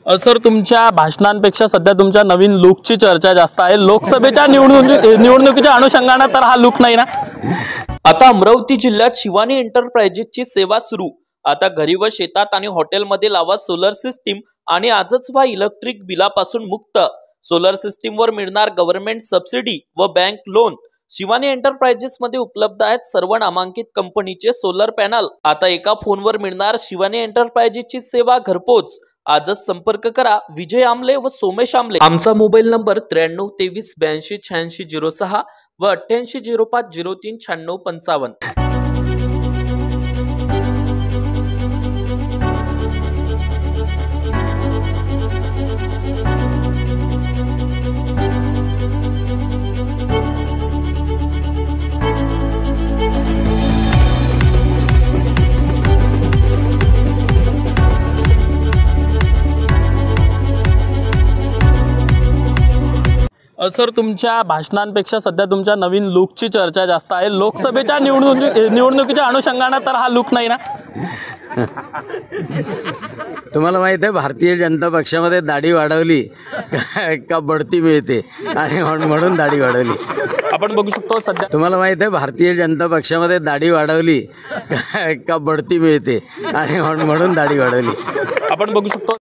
Sir, तुमच्या भाषणांपेक्षा सध्या तुमच्या नवीन लुकची चर्चा जास्त आहे। लोकसभेच्या निवडणुकीच्या अनुषंगाने तर हा लुक नाही ना। आता अमरावती जिल्ह्यात शिवानी एंटरप्राइजेसची सेवा सुरू। आता घरी व शेतात आणि हॉटेलमध्ये लावा सोलर सिस्टीम आणि आजच व्हा इलेक्ट्रिक बिलापासून मुक्त। सोलर सिस्टीमवर मिळणार गव्हर्नमेंट सबसिडी व बँक लोन। शिवानी एंटरप्राइजेस मध्ये उपलब्ध आहेत सर्व नामांकित कंपनीचे सोलर पॅनल। आता एका फोनवर मिळणार शिवानी एंटरप्राइजेसची सेवा घरपोच। आजच संपर्क करा विजय आमले व सोमेश आमले। आमचा मोबाईल नंबर 93 23 82 86 06 व 88 05 03 96 55। सर, तुमच्या भाषणांपेक्षा सध्या तुमच्या नवीन लुकची चर्चा जास्त आहे। लोकसभेच्या निवडणुकीच्या अनुषंगाने तर हा लुक नाही ना। तुम्हाला माहित आहे भारतीय जनता पक्षामध्ये दाढी वाढवली का बढती मिळते आणि म्हणून दाढी वाढवली। आपण बघू शकतो सध्या तुम्हाला माहित आहे भारतीय जनता पक्षामध्ये दाढी वाढवली का बढती मिळते आणि म्हणून दाढी वाढवली। आपण बघू शकतो